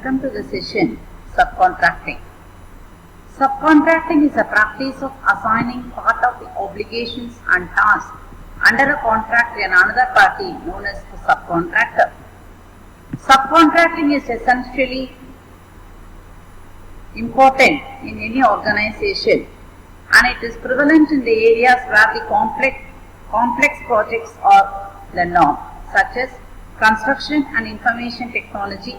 Welcome to the session Subcontracting. Subcontracting is a practice of assigning part of the obligations and tasks under a contract to another party known as the subcontractor. Subcontracting is essentially important in any organization, and it is prevalent in the areas where the complex projects are the norm, such as construction and information technology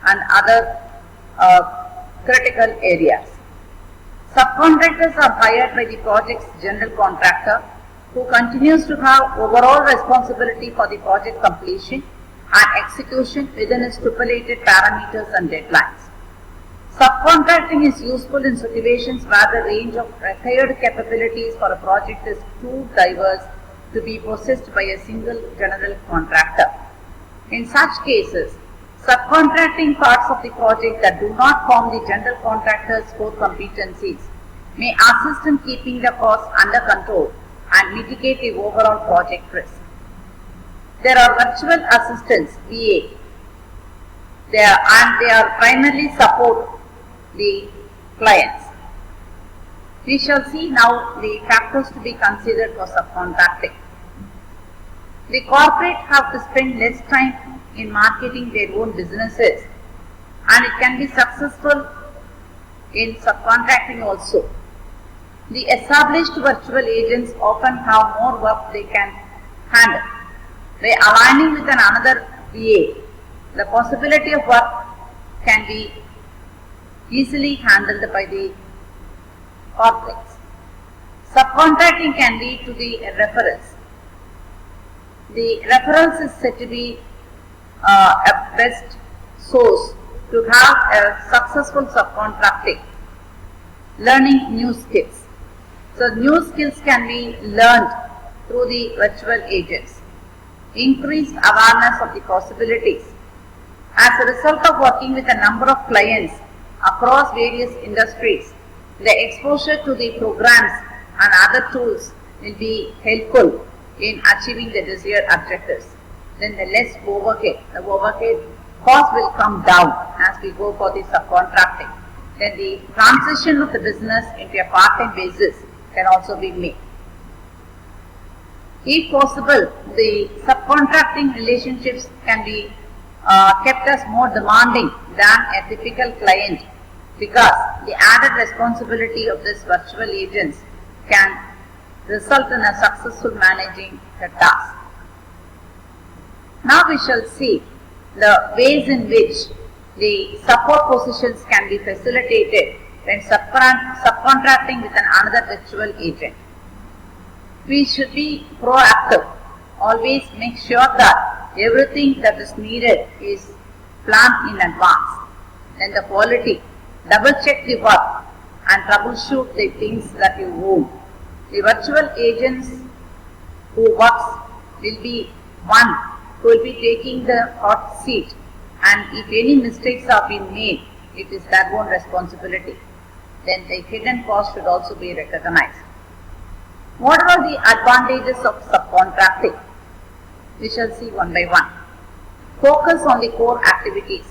and other critical areas. Subcontractors are hired by the project's general contractor, who continues to have overall responsibility for the project completion and execution within its stipulated parameters and deadlines. Subcontracting is useful in situations where the range of required capabilities for a project is too diverse to be possessed by a single general contractor. In such cases, subcontracting parts of the project that do not form the general contractor's core competencies may assist in keeping the costs under control and mitigate the overall project risk. There are virtual assistants, VA. They are primarily support the clients. We shall see now the factors to be considered for subcontracting. The corporate have to spend less time in marketing their own businesses, and it can be successful in subcontracting also. The established virtual agents often have more work they can handle. By aligning with another VA, the possibility of work can be easily handled by the corporates. Subcontracting can lead to the referrals. The referrals is said to be a best source to have a successful subcontracting. Learning new skills. So new skills can be learned through the virtual agents. Increased awareness of the possibilities. As a result of working with a number of clients across various industries, the exposure to the programs and other tools will be helpful in achieving the desired objectives. Then the less overhead, the overhead cost will come down as we go for the subcontracting. Then the transition of the business into a part-time basis can also be made. If possible, the subcontracting relationships can be kept as more demanding than a typical client, because the added responsibility of this virtual agents can result in a successful managing the task. Now we shall see the ways in which the support positions can be facilitated when subcontracting with another virtual agent. We should be proactive. Always make sure that everything that is needed is planned in advance. Then the quality. Double check the work and troubleshoot the things that you own. The virtual agents who works will be one who will be taking the hot seat, and if any mistakes have been made, it is their own responsibility. Then the hidden cost should also be recognized. What are the advantages of subcontracting? We shall see one by one. Focus on the core activities.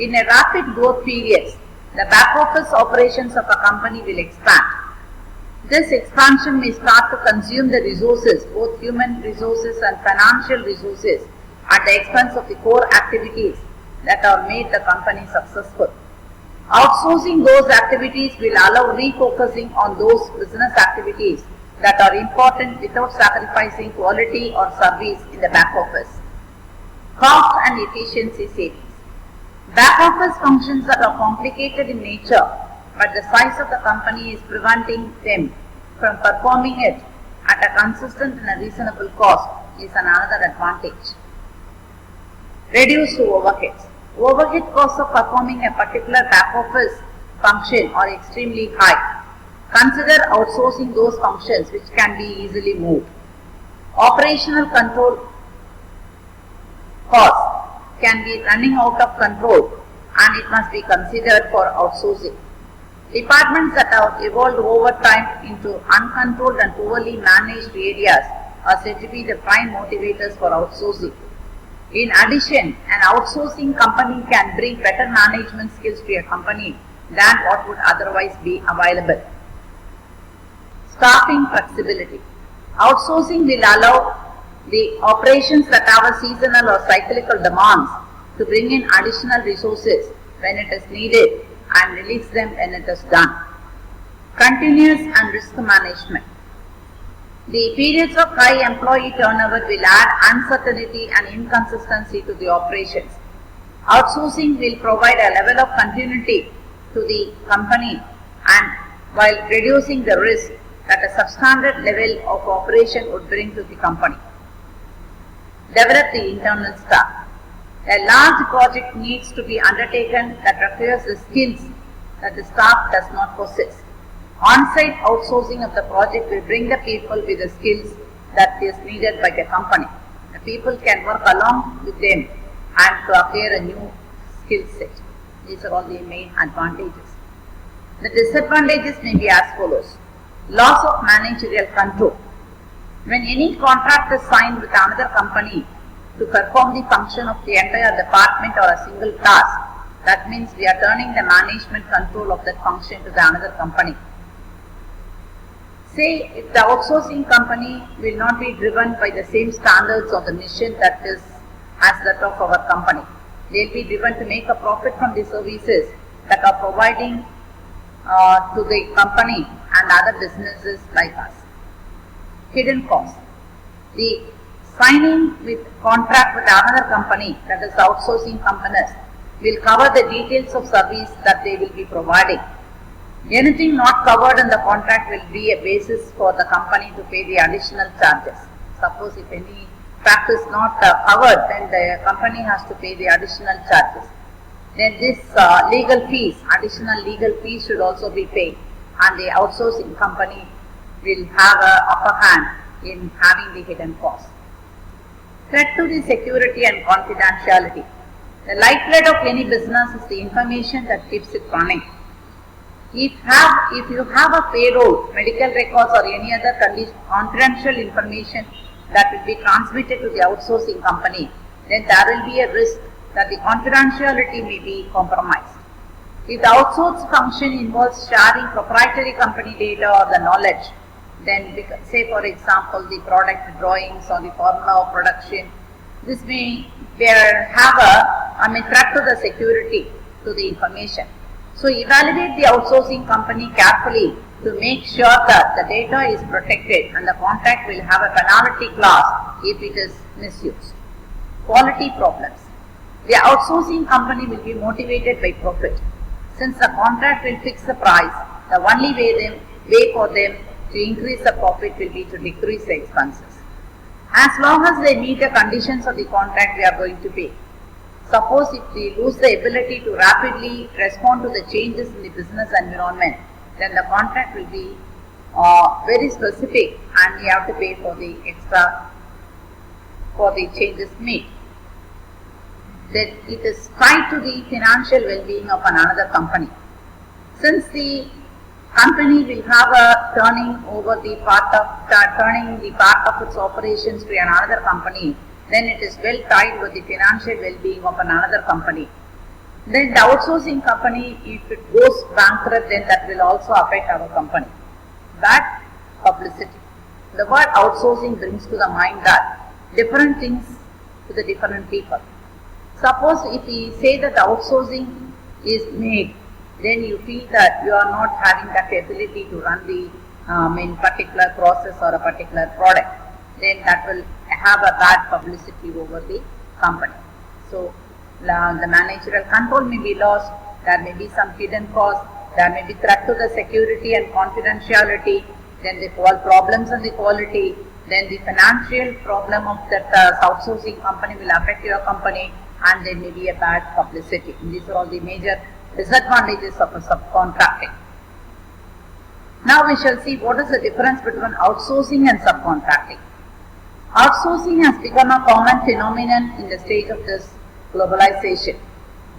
In a rapid growth period, the back office operations of a company will expand. This expansion may start to consume the resources, both human resources and financial resources, at the expense of the core activities that have made the company successful. Outsourcing those activities will allow refocusing on those business activities that are important without sacrificing quality or service in the back office. Cost and efficiency savings. Back office functions that are complicated in nature, but the size of the company is preventing them from performing it at a consistent and a reasonable cost is another advantage. Reduced overheads. Overhead costs of performing a particular back office function are extremely high. Consider outsourcing those functions which can be easily moved. Operational control costs can be running out of control, and it must be considered for outsourcing. Departments that have evolved over time into uncontrolled and poorly managed areas are said to be the prime motivators for outsourcing. In addition, an outsourcing company can bring better management skills to a company than what would otherwise be available. Staffing flexibility. Outsourcing will allow the operations that have a seasonal or cyclical demands to bring in additional resources when it is needed and release them when it is done. Continuous and risk management. The periods of high employee turnover will add uncertainty and inconsistency to the operations. Outsourcing will provide a level of continuity to the company and while reducing the risk that a substandard level of operation would bring to the company. Develop the internal staff. A large project needs to be undertaken that requires the skills that the staff does not possess. On-site outsourcing of the project will bring the people with the skills that is needed by the company. The people can work along with them and to acquire a new skill set. These are all the main advantages. The disadvantages may be as follows. Loss of managerial control. When any contract is signed with another company to perform the function of the entire department or a single task, that means we are turning the management control of that function to the another company. Say if the outsourcing company will not be driven by the same standards or the mission that is as that of our company. They will be driven to make a profit from the services that are providing to the company and other businesses like us. Hidden costs. The signing with contract with another company, that is outsourcing companies, will cover the details of service that they will be providing. Anything not covered in the contract will be a basis for the company to pay the additional charges. Suppose if any fact is not covered, then the company has to pay the additional charges. Then this additional legal fees should also be paid, and the outsourcing company will have an upper hand in having the hidden costs. Threat to the security and confidentiality. The lifeblood of any business is the information that keeps it running. If you have a payroll, medical records or any other confidential information that will be transmitted to the outsourcing company, then there will be a risk that the confidentiality may be compromised. If the outsourced function involves sharing proprietary company data or the knowledge, then say for example the product drawings or the formula of production, this may have a threat to the security to the information. So evaluate the outsourcing company carefully to make sure that the data is protected and the contract will have a penalty clause if it is misused. Quality problems. The outsourcing company will be motivated by profit. Since the contract will fix the price, the only way for them to increase the profit will be to decrease the expenses. As long as they meet the conditions of the contract, we are going to pay. Suppose if we lose the ability to rapidly respond to the changes in the business environment, then the contract will be very specific and we have to pay for the extra for the changes made. Then it is tied to the financial well-being of another company. Since the company will have a turning the part of its operations to another company, then it is well tied with the financial well-being of another company. Then the outsourcing company, if it goes bankrupt, then that will also affect our company. Bad publicity. The word outsourcing brings to the mind that different things to the different people. Suppose if we say that outsourcing is made, then you feel that you are not having that ability to run the particular process or a particular product, then that will have a bad publicity over the company. So the managerial control may be lost, there may be some hidden costs, there may be threat to the security and confidentiality, then the problems in the quality, then the financial problem of that outsourcing company will affect your company, and there may be a bad publicity. And these are all the major disadvantages of subcontracting. Now we shall see what is the difference between outsourcing and subcontracting. Outsourcing has become a common phenomenon in the stage of this globalization.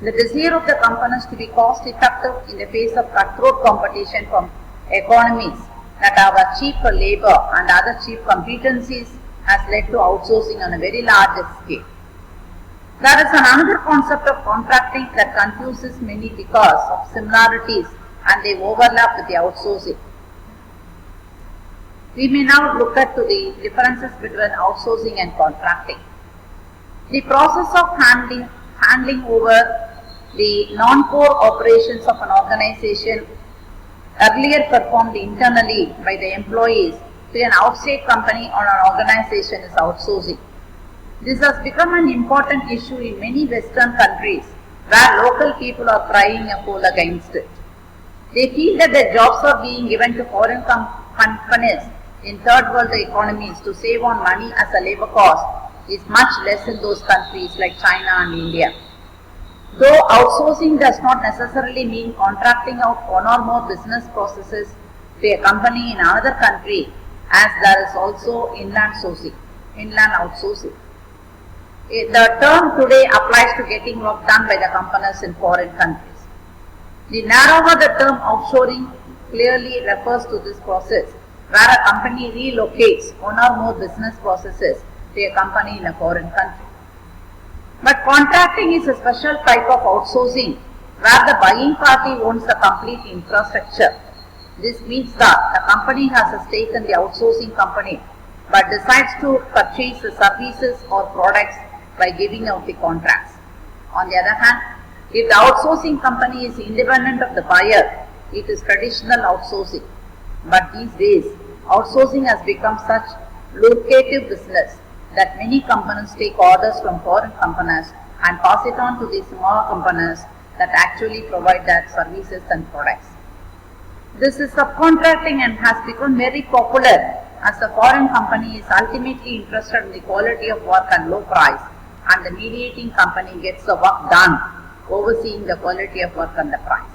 The desire of the companies to be cost effective in the face of cutthroat competition from economies that have a cheaper labor and other cheap competencies has led to outsourcing on a very large scale. There is another concept of contracting that confuses many because of similarities and they overlap with the outsourcing. We may now look at the differences between outsourcing and contracting. The process of handling over the non-core operations of an organization earlier performed internally by the employees to an outside company or an organization is outsourcing. This has become an important issue in many Western countries where local people are crying a foul against it. They feel that their jobs are being given to foreign companies in third world economies to save on money as a labor cost is much less in those countries like China and India. Though outsourcing does not necessarily mean contracting out one or more business processes to a company in another country, as there is also inland outsourcing. The term today applies to getting work done by the companies in foreign countries. The narrower the term offshoring clearly refers to this process, where a company relocates one or more business processes to a company in a foreign country. But contracting is a special type of outsourcing where the buying party owns the complete infrastructure. This means that a company has a stake in the outsourcing company but decides to purchase the services or products by giving out the contracts. On the other hand, if the outsourcing company is independent of the buyer, it is traditional outsourcing. But these days, outsourcing has become such lucrative business that many companies take orders from foreign companies and pass it on to the small companies that actually provide their services and products. This is subcontracting and has become very popular as the foreign company is ultimately interested in the quality of work and low price, and the mediating company gets the work done, overseeing the quality of work and the price.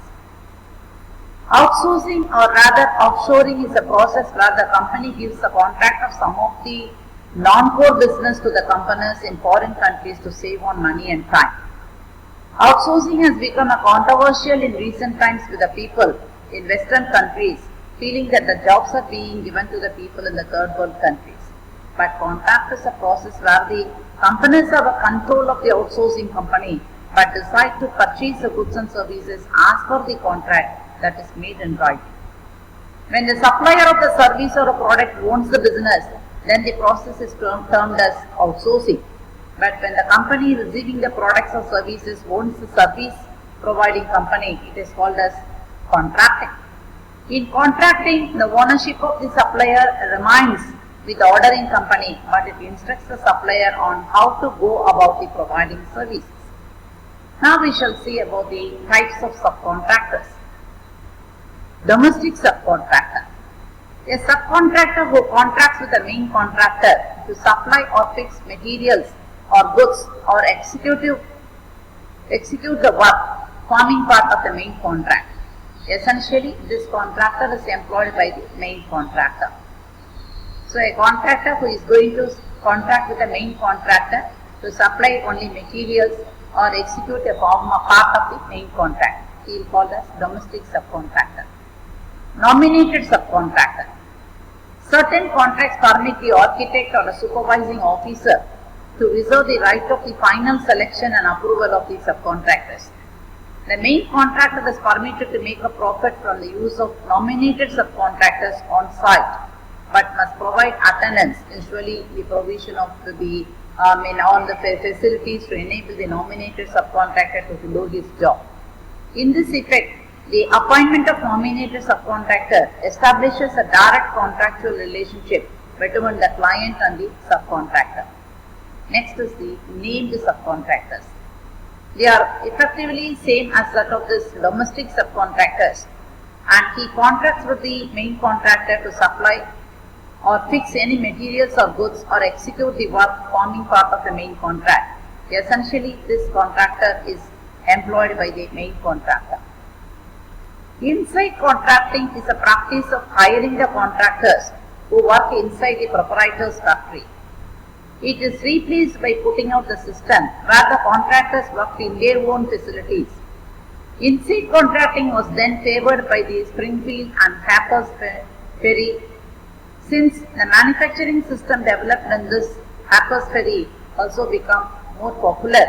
Outsourcing, or rather offshoring, is a process where the company gives the contract of some of the non-core business to the companies in foreign countries to save on money and time. Outsourcing has become a controversial in recent times with the people in Western countries feeling that the jobs are being given to the people in the third world countries. But contract is a process where the companies have a control of the outsourcing company but decide to purchase the goods and services as per the contract that is made in writing. When the supplier of the service or a product owns the business, then the process is termed as outsourcing. But when the company receiving the products or services owns the service providing company, it is called as contracting. In contracting, the ownership of the supplier remains with the ordering company, but it instructs the supplier on how to go about the providing services. Now we shall see about the types of subcontractors. Domestic subcontractor. A subcontractor who contracts with the main contractor to supply or fix materials or goods or execute the work forming part of the main contract. Essentially, this contractor is employed by the main contractor. So, a contractor who is going to contract with the main contractor to supply only materials or execute a part of the main contract, he is called as domestic subcontractor. Nominated subcontractor. Certain contracts permit the architect or a supervising officer to reserve the right of the final selection and approval of the subcontractors. The main contractor is permitted to make a profit from the use of nominated subcontractors on site, but must provide attendance, usually the provision of all the facilities to enable the nominated subcontractor to do his job. In this effect, the appointment of nominated subcontractor establishes a direct contractual relationship between the client and the subcontractor. Next is the named subcontractors. They are effectively same as that of this domestic subcontractors, and he contracts with the main contractor to supply or fix any materials or goods or execute the work forming part of the main contract. Essentially, this contractor is employed by the main contractor. Inside contracting is a practice of hiring the contractors who work inside the proprietor's factory. It is replaced by putting out the system where the contractors worked in their own facilities. Inside contracting was then favored by the Springfield and Harper's Ferry. Since the manufacturing system developed in this Harper's Ferry also become more popular,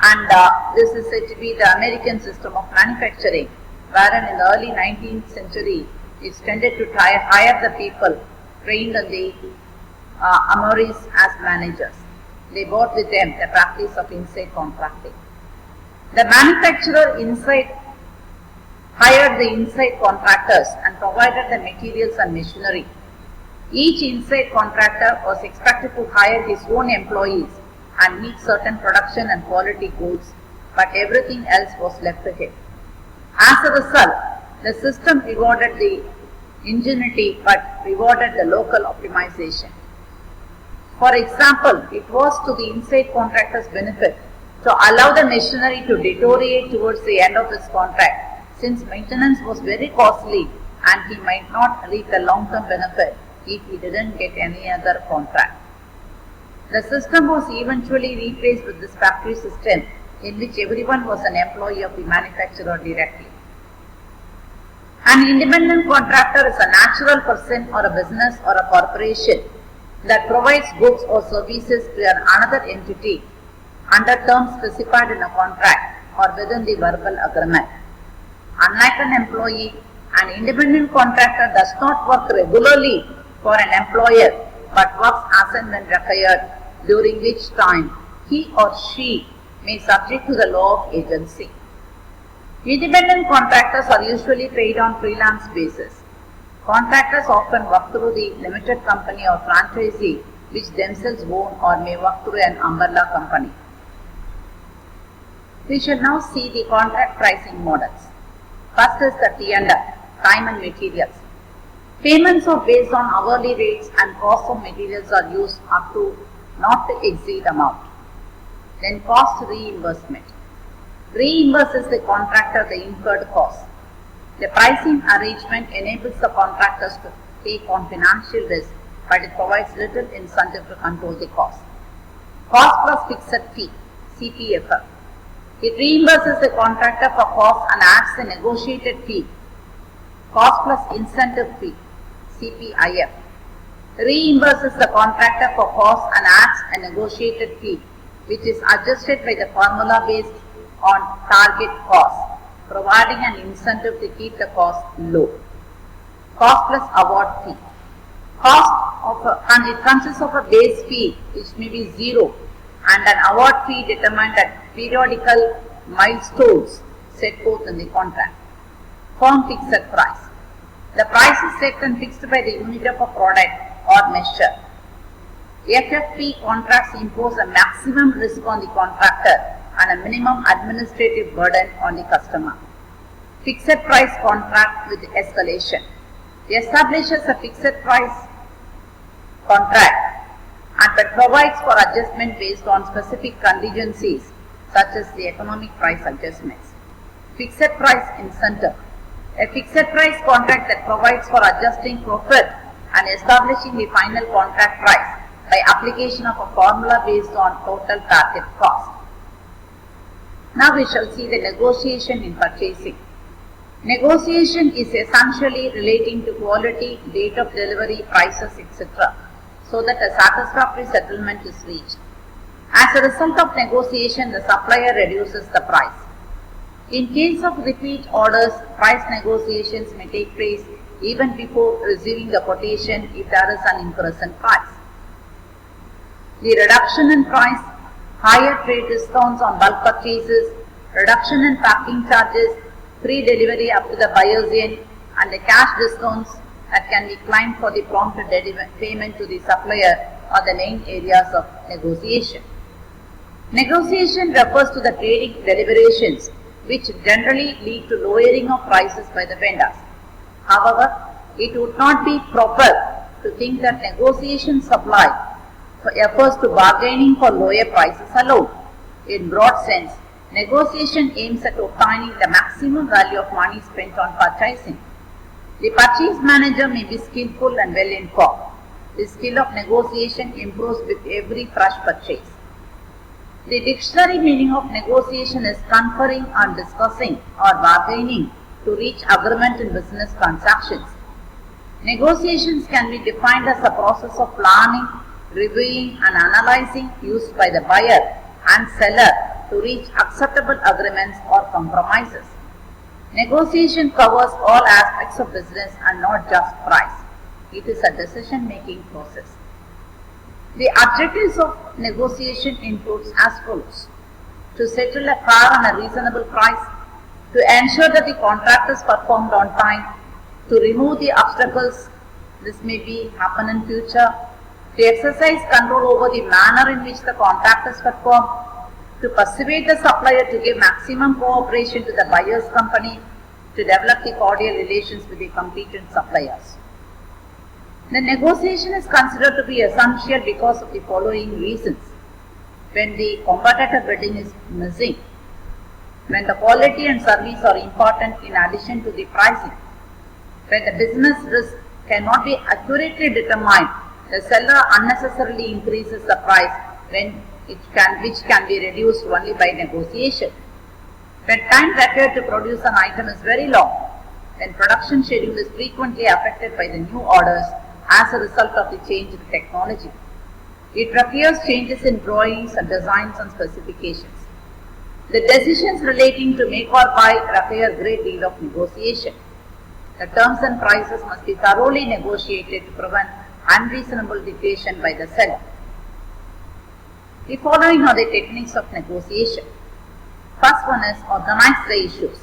and this is said to be the American system of manufacturing, wherein in the early 19th century it tended to hire the people trained in the armories as managers. They brought with them the practice of inside contracting. The manufacturer hired the inside contractors and provided the materials and machinery. Each inside contractor was expected to hire his own employees and meet certain production and quality goals, but everything else was left to him. As a result, the system rewarded the ingenuity but rewarded the local optimization. For example, it was to the inside contractor's benefit to allow the machinery to deteriorate towards the end of his contract, since maintenance was very costly and he might not reap the long-term benefit if he didn't get any other contract. The system was eventually replaced with this factory system in which everyone was an employee of the manufacturer directly. An independent contractor is a natural person or a business or a corporation that provides goods or services to another entity under terms specified in a contract or within the verbal agreement. Unlike an employee, an independent contractor does not work regularly for an employer but works as and when required, during which time he or she may subject to the law of agency. Independent contractors are usually paid on freelance basis. Contractors often work through the limited company or franchisee which themselves own, or may work through an umbrella company. We shall now see the contract pricing models. First is the T&M, time and materials. Payments are based on hourly rates and cost of materials are used up to not to exceed amount. Then cost reimbursement. Reimburses the contractor the incurred cost. The pricing arrangement enables the contractors to take on financial risk, but it provides little incentive to control the cost. Cost plus fixed fee, CPF. It reimburses the contractor for costs and adds the negotiated fee. Cost plus incentive fee, CPIF. Reimburses the contractor for costs and adds a negotiated fee, which is adjusted by the formula based on target cost, providing an incentive to keep the cost low. Cost plus award fee. And it consists of a base fee which may be zero and an award fee determined at periodical milestones set forth in the contract. Firm fixed price. The price is set and fixed by the unit of a product or measure. FFP contracts impose a maximum risk on the contractor and a minimum administrative burden on the customer. Fixed price contract with escalation. Establishes a fixed price contract and provides for adjustment based on specific contingencies such as the economic price adjustments. Fixed price incentive. A fixed price contract that provides for adjusting profit and establishing the final contract price by application of a formula based on total target cost. Now we shall see the negotiation in purchasing. Negotiation is essentially relating to quality, date of delivery, prices, etc., so that a satisfactory settlement is reached. As a result of negotiation, the supplier reduces the price. In case of repeat orders, price negotiations may take place even before receiving the quotation if there is an increase in price. The reduction in price, higher trade discounts on bulk purchases, reduction in packing charges, free delivery up to the buyer's end, and the cash discounts that can be claimed for the prompt payment to the supplier are the main areas of negotiation. Negotiation refers to the trading deliberations which generally lead to lowering of prices by the vendors. However, it would not be proper to think that negotiation refers to bargaining for lower prices alone. In broad sense, negotiation aims at obtaining the maximum value of money spent on purchasing. The purchase manager may be skillful and well informed. The skill of negotiation improves with every fresh purchase. The dictionary meaning of negotiation is conferring on discussing or bargaining to reach agreement in business transactions. Negotiations can be defined as a process of planning, reviewing and analyzing used by the buyer and seller to reach acceptable agreements or compromises. Negotiation covers all aspects of business and not just price. It is a decision-making process. The objectives of negotiation includes as follows: to settle a fair and a reasonable price, to ensure that the contract is performed on time, to remove the obstacles this may be happen in future, to exercise control over the manner in which the contract is performed, to persuade the supplier to give maximum cooperation to the buyer's company, to develop the cordial relations with the competent suppliers. The negotiation is considered to be essential because of the following reasons: when the competitive bidding is missing, when the quality and service are important in addition to the pricing, when the business risk cannot be accurately determined, the seller unnecessarily increases the price which can be reduced only by negotiation, when time required to produce an item is very long, when production schedule is frequently affected by the new orders as a result of the change in technology. It requires changes in drawings and designs and specifications. The decisions relating to make or buy require a great deal of negotiation. The terms and prices must be thoroughly negotiated to prevent unreasonable dictation by the seller. The following are the techniques of negotiation. First one is organize the issues.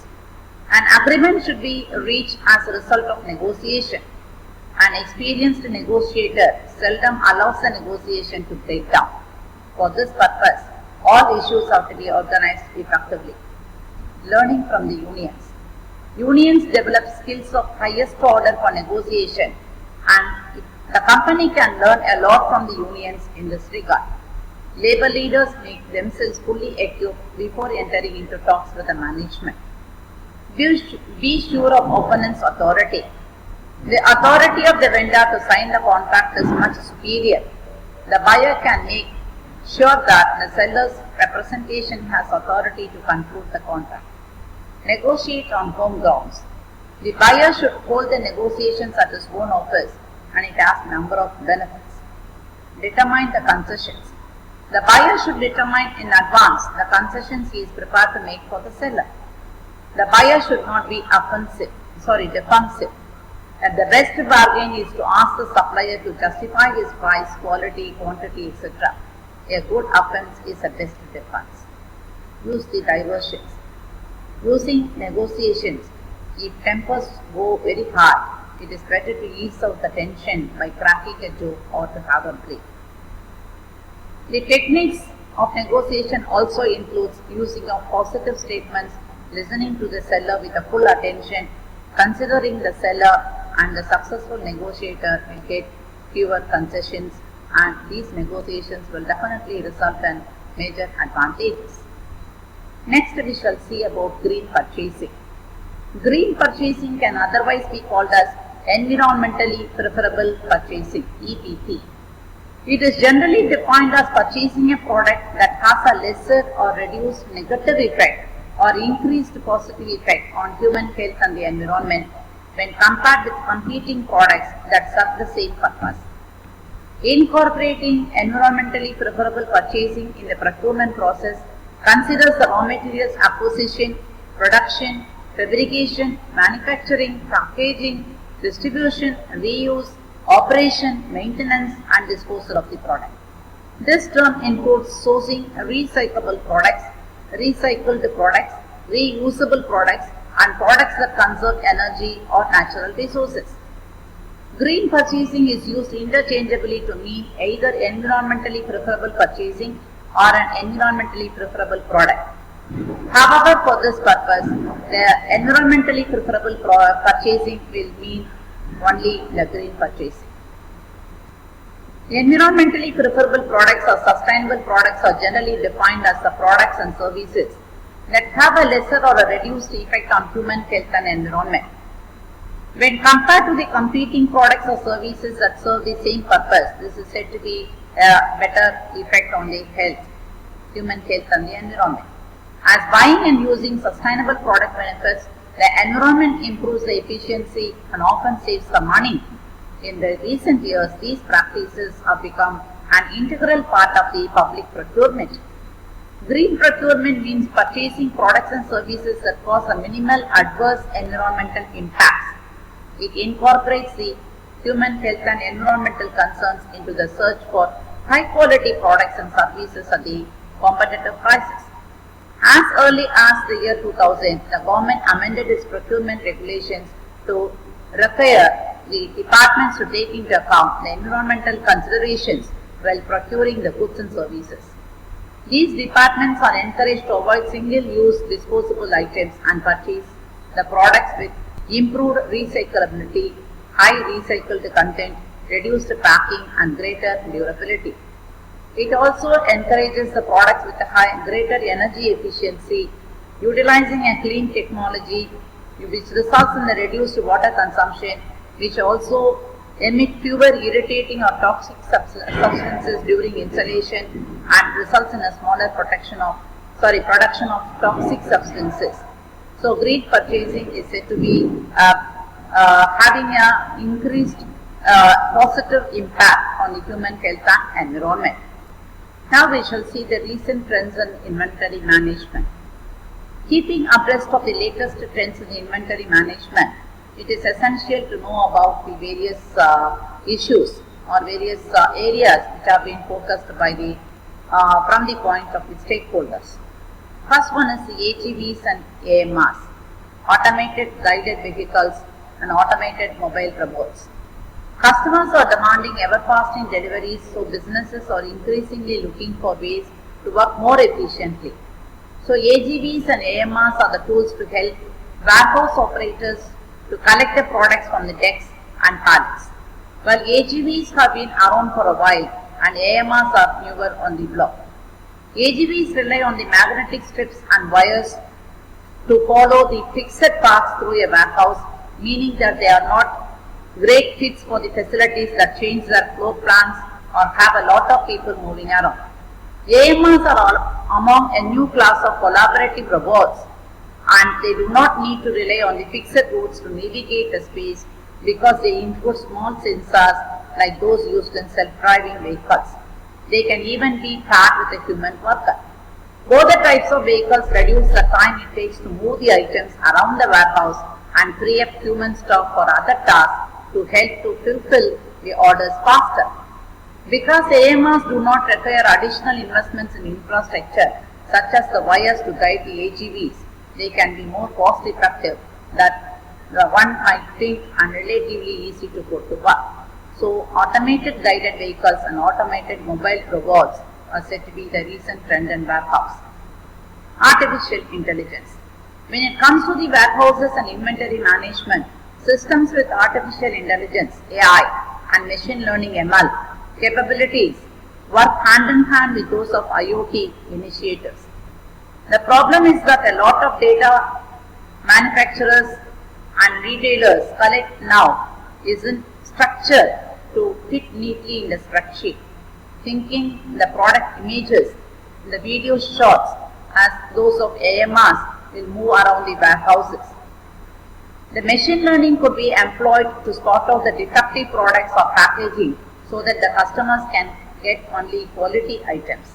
An agreement should be reached as a result of negotiation. An experienced negotiator seldom allows the negotiation to break down. For this purpose, all issues have to be organized effectively. Learning from the unions. Unions develop skills of highest order for negotiation, and the company can learn a lot from the unions in this regard. Labor leaders make themselves fully equipped before entering into talks with the management. Be sure of opponent's authority. The authority of the vendor to sign the contract is much superior. The buyer can make sure that the seller's representation has authority to conclude the contract. Negotiate on home grounds. The buyer should hold the negotiations at his own office, and it has a number of benefits. Determine the concessions. The buyer should determine in advance the concessions he is prepared to make for the seller. The buyer should not be defensive. And the best bargain is to ask the supplier to justify his price, quality, quantity, etc. A good offense is a best defense. Use the diversions. Using negotiations, if tempers go very hard, it is better to ease out the tension by cracking a joke or to have a break. The techniques of negotiation also includes using of positive statements, listening to the seller with a full attention, considering the seller, and the successful negotiator will get fewer concessions, and these negotiations will definitely result in major advantages. Next we shall see about green purchasing. Green purchasing can otherwise be called as environmentally preferable purchasing, EPP. It is generally defined as purchasing a product that has a lesser or reduced negative effect or increased positive effect on human health and the environment when compared with competing products that serve the same purpose. Incorporating environmentally preferable purchasing in the procurement process considers the raw materials acquisition, production, fabrication, manufacturing, packaging, distribution, reuse, operation, maintenance, and disposal of the product. This term includes sourcing recyclable products, recycled products, reusable products, and products that conserve energy or natural resources. Green purchasing is used interchangeably to mean either environmentally preferable purchasing or an environmentally preferable product. However, for this purpose, the environmentally preferable purchasing will mean only the green purchasing. Environmentally preferable products or sustainable products are generally defined as the products and services that have a lesser or a reduced effect on human health and environment. When compared to the competing products or services that serve the same purpose, this is said to be a better effect on the health, human health and the environment. As buying and using sustainable product benefits, the environment improves the efficiency and often saves the money. In the recent years, these practices have become an integral part of the public procurement. Green procurement means purchasing products and services that cause a minimal adverse environmental impacts. It incorporates the human health and environmental concerns into the search for high quality products and services at the competitive prices. As early as the year 2000, the government amended its procurement regulations to require the departments to take into account the environmental considerations while procuring the goods and services. These departments are encouraged to avoid single-use disposable items and purchase the products with improved recyclability, high recycled content, reduced packing and greater durability. It also encourages the products with a greater energy efficiency, utilizing a clean technology which results in the reduced water consumption, which also emit fewer irritating or toxic substances during installation and results in a smaller production of toxic substances. So green purchasing is said to be having an increased positive impact on the human health and environment. Now we shall see the recent trends in inventory management. Keeping abreast of the latest trends in inventory management, it is essential to know about the various issues or various areas which have been focused by the from the point of the stakeholders. First one is the AGVs and AMRs, automated guided vehicles and automated mobile robots. Customers are demanding ever-fasting deliveries, so businesses are increasingly looking for ways to work more efficiently. So AGVs and AMRs are the tools to help warehouse operators to collect the products from the decks and pallets. While AGVs have been around for a while and AMRs are newer on the block. AGVs rely on the magnetic strips and wires to follow the fixed paths through a warehouse, meaning that they are not great fits for the facilities that change their floor plans or have a lot of people moving around. AMRs are among a new class of collaborative robots, and they do not need to rely on the fixed routes to navigate a space because they input small sensors like those used in self-driving vehicles. They can even be paired with a human worker. Both the types of vehicles reduce the time it takes to move the items around the warehouse and free up human staff for other tasks to help to fulfill the orders faster. Because AMRs do not require additional investments in infrastructure such as the wires to guide the AGVs, they can be more cost effective than the one might think and relatively easy to put to work. So automated guided vehicles and automated mobile robots are said to be the recent trend in warehouse. Artificial intelligence. When it comes to the warehouses and inventory management, systems with artificial intelligence, AI, and machine learning ML capabilities work hand in hand with those of IoT initiatives. The problem is that a lot of data manufacturers and retailers collect now isn't structured to fit neatly in the spreadsheet, thinking the product images, the video shots as those of AMRs will move around the warehouses. The machine learning could be employed to spot out the defective products or packaging so that the customers can get only quality items.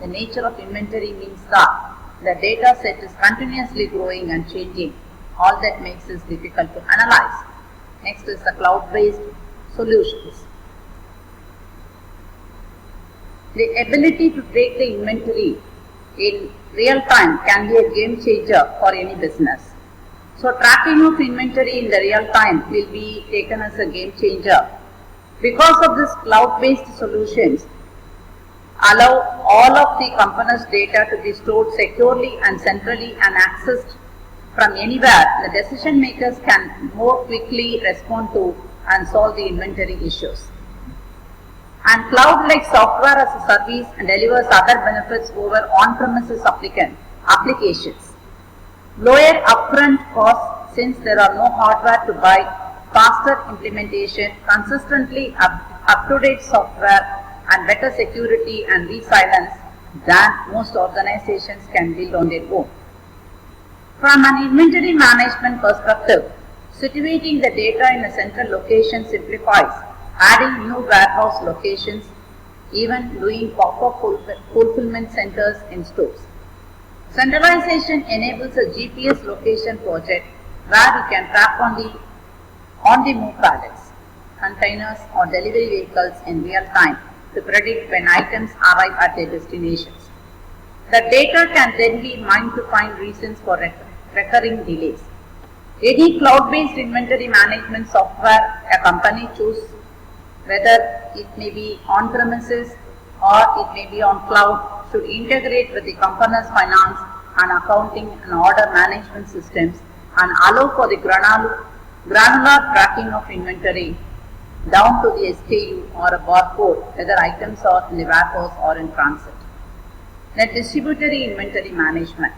The nature of inventory means that the data set is continuously growing and changing. All that makes it difficult to analyze. Next is the cloud-based solutions. The ability to track the inventory in real time can be a game changer for any business. So tracking of inventory in the real time will be taken as a game changer. Because of this, cloud-based solutions allow all of the company's data to be stored securely and centrally and accessed from anywhere. The decision makers can more quickly respond to and solve the inventory issues. And cloud-like software as a service delivers other benefits over on-premises applications. Lower upfront costs since there are no hardware to buy, faster implementation, consistently up-to-date software, and better security and resilience than most organizations can build on their own. From an inventory management perspective, situating the data in a central location simplifies adding new warehouse locations, even doing pop-up fulfillment centers in stores. Centralization enables a GPS location project where we can track on-the-move pallets, containers or delivery vehicles in real time to predict when items arrive at their destinations. The data can then be mined to find reasons for recurring delays. Any cloud-based inventory management software a company chooses, whether it may be on-premises or it may be on cloud, should integrate with the company's finance and accounting and order management systems and allow for the granular tracking of inventory down to the SKU or a barcode, whether items are in the warehouse or in transit. Then distributory inventory management.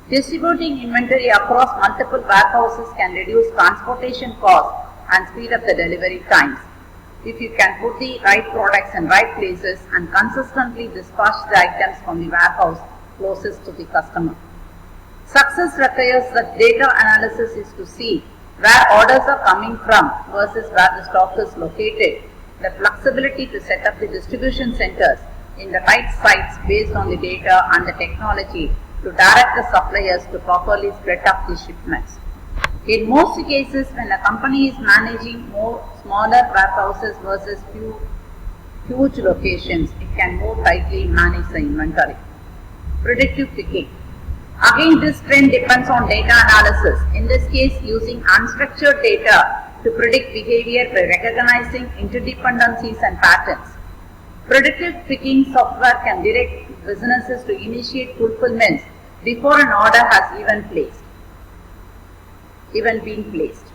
Distributing inventory across multiple warehouses can reduce transportation costs and speed up the delivery times. If you can put the right products in right places and consistently dispatch the items from the warehouse closest to the customer. Success requires that data analysis is to see where orders are coming from versus where the stock is located, the flexibility to set up the distribution centers in the right sites based on the data and the technology to direct the suppliers to properly split up the shipments. In most cases, when a company is managing more smaller warehouses versus huge locations, it can more tightly manage the inventory. Predictive picking. Again, this trend depends on data analysis, in this case using unstructured data to predict behavior by recognizing interdependencies and patterns. Predictive picking software can direct businesses to initiate fulfillments before an order has even been placed.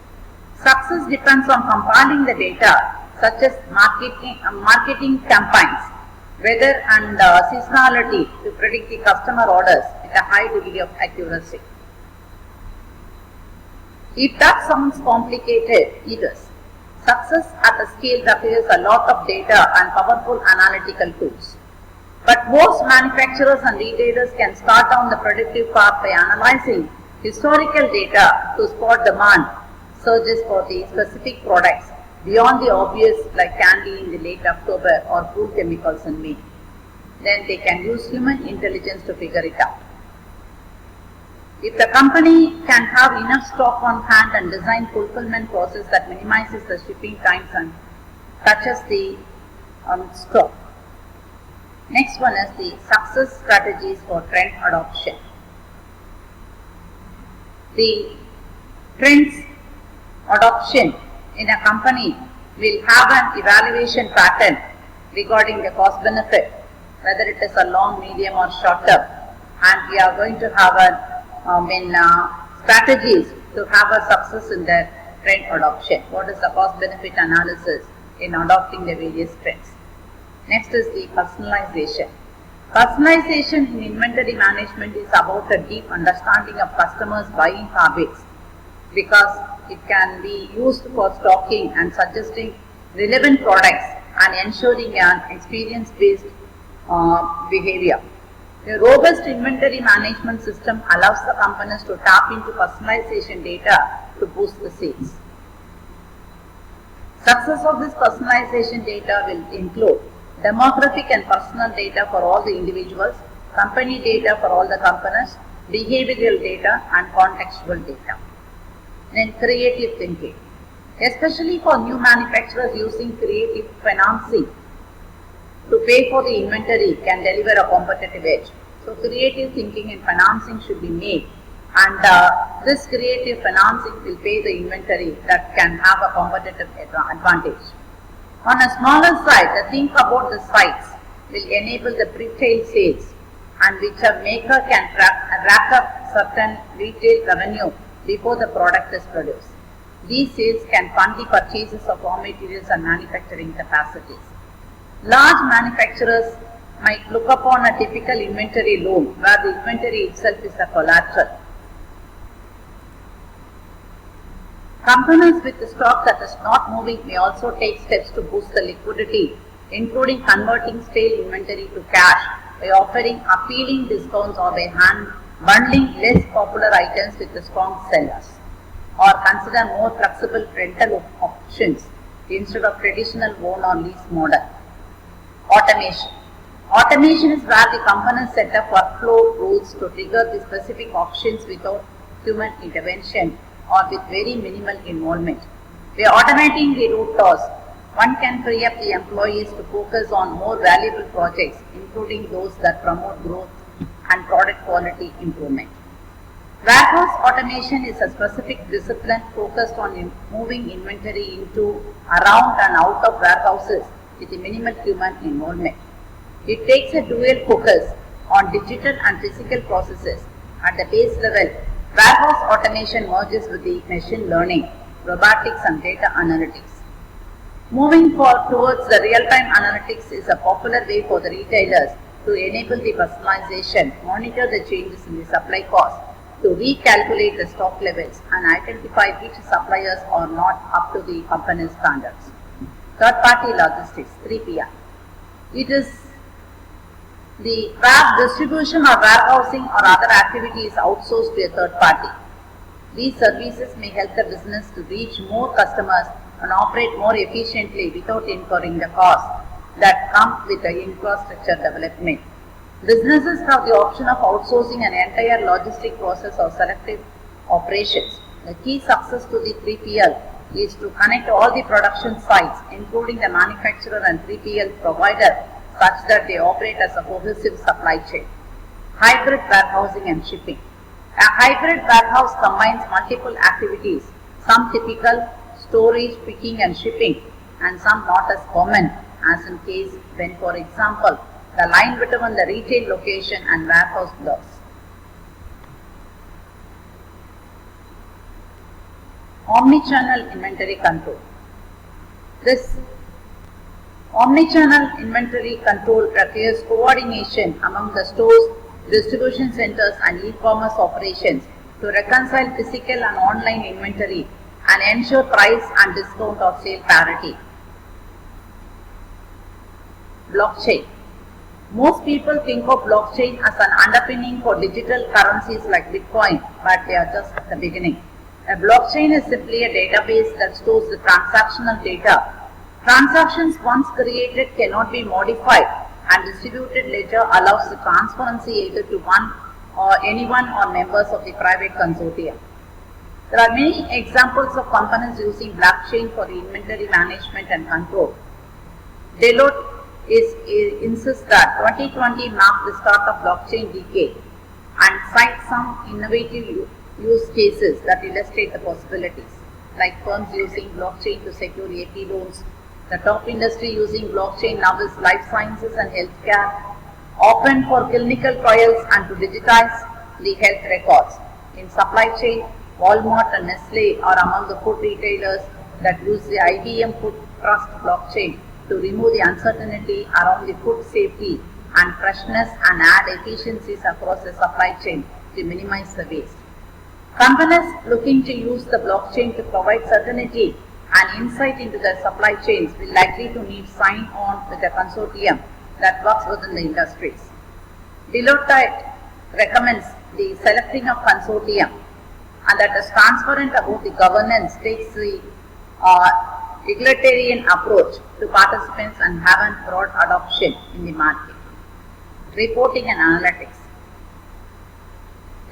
Success depends on compiling the data such as marketing campaigns, weather and seasonality to predict the customer orders with a high degree of accuracy. If that sounds complicated, it is. Success at a scale requires a lot of data and powerful analytical tools. But most manufacturers and retailers can start down the predictive path by analyzing historical data to spot demand surges for the specific products beyond the obvious like candy in the late October or pool chemicals in May. Then they can use human intelligence to figure it out. If the company can have enough stock on hand and design fulfillment process that minimizes the shipping times and touches the stock. Next one is the success strategies for trend adoption. The trends adoption in a company will have an evaluation pattern regarding the cost benefit, whether it is a long, medium or short term, and we are going to have strategies to have a success in the trend adoption. What is the cost benefit analysis in adopting the various trends? Next is the personalization. Personalization in inventory management is about a deep understanding of customers' buying habits because it can be used for stocking and suggesting relevant products and ensuring an experience-based behavior. A robust inventory management system allows the companies to tap into personalization data to boost the sales. Success of this personalization data will include demographic and personal data for all the individuals, company data for all the companies, behavioral data and contextual data. Then creative thinking. Especially for new manufacturers using creative financing to pay for the inventory can deliver a competitive edge. So creative thinking and financing should be made, and this creative financing will pay the inventory that can have a competitive advantage. On a smaller side, the think about the sites will enable the retail sales, and which a maker can rack up certain retail revenue before the product is produced. These sales can fund the purchases of raw materials and manufacturing capacities. Large manufacturers might look upon a typical inventory loan where the inventory itself is a collateral. Companies with the stock that is not moving may also take steps to boost the liquidity, including converting stale inventory to cash by offering appealing discounts or by bundling less popular items with the strong sellers, or consider more flexible rental options instead of traditional own or lease model. Automation. Automation is where the components set up workflow rules to trigger the specific actions without human intervention or with very minimal involvement. By automating the root tasks, one can free up the employees to focus on more valuable projects, including those that promote growth and product quality improvement. Warehouse automation is a specific discipline focused on moving inventory into, around and out of warehouses with minimal human involvement. It takes a dual focus on digital and physical processes. At the base level, warehouse automation merges with the machine learning, robotics and data analytics. Moving towards the real-time analytics is a popular way for the retailers to enable the personalization, monitor the changes in the supply cost, to recalculate the stock levels and identify which suppliers are not up to the company's standards. Third-party logistics, 3PL. It is where distribution or warehousing or other activities outsourced to a third party. These services may help the business to reach more customers and operate more efficiently without incurring the costs that come with the infrastructure development. Businesses have the option of outsourcing an entire logistic process or selective operations. The key success to the 3PL is to connect all the production sites, including the manufacturer and 3PL provider, such that they operate as a cohesive supply chain. Hybrid warehousing and shipping. A hybrid warehouse combines multiple activities, some typical storage, picking and shipping, and some not as common, as in case when, for example, the line between the retail location and warehouse blurs. Omnichannel inventory control. This omnichannel inventory control requires coordination among the stores, distribution centers and e-commerce operations to reconcile physical and online inventory and ensure price and discount or sale parity. Blockchain. Most people think of blockchain as an underpinning for digital currencies like Bitcoin, but they are just at the beginning. A blockchain is simply a database that stores the transactional data. Transactions once created cannot be modified, and distributed ledger allows the transparency either to anyone or members of the private consortium. There are many examples of companies using blockchain for inventory management and control. Deloitte insists that 2020 marked the start of blockchain decade and cites some innovative use cases that illustrate the possibilities, like firms using blockchain to secure AP loans. The top industry using blockchain now is life sciences and healthcare, often for clinical trials and to digitize the health records. In supply chain, Walmart and Nestle are among the food retailers that use the IBM Food Trust blockchain to remove the uncertainty around the food safety and freshness and add efficiencies across the supply chain to minimize the waste. Companies looking to use the blockchain to provide certainty and insight into their supply chains will likely to need sign-on with a consortium that works within the industries. Deloitte recommends the selecting of consortium and that is transparent about the governance, takes the egalitarian approach to participants and have a broad adoption in the market. Reporting and analytics.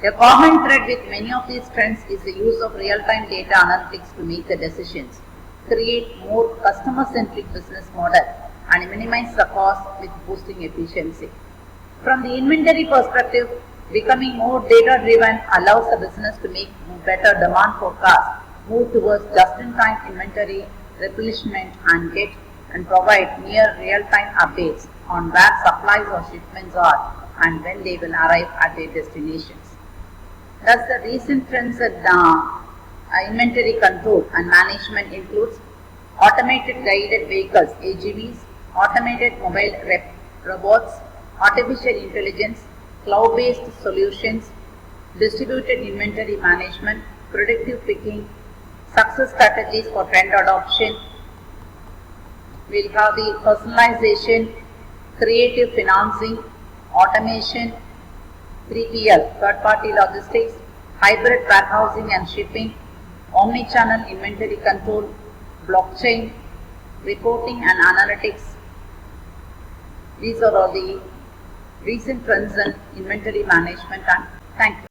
A common thread with many of these trends is the use of real-time data analytics to make the decisions, create more customer-centric business model, and minimize the cost with boosting efficiency. From the inventory perspective, becoming more data-driven allows the business to make better demand forecasts, move towards just-in-time inventory replenishment, and provide near real-time updates on where supplies or shipments are and when they will arrive at their destinations. Thus, the recent trends in inventory control and management includes automated guided vehicles (AGVs), automated mobile robots, artificial intelligence, cloud-based solutions, distributed inventory management, predictive picking, success strategies for trend adoption. We'll have the personalization, creative financing, automation, 3PL, third-party logistics, hybrid warehousing and shipping, omnichannel inventory control, blockchain, reporting and analytics, These are all the recent trends in inventory management, and thank you.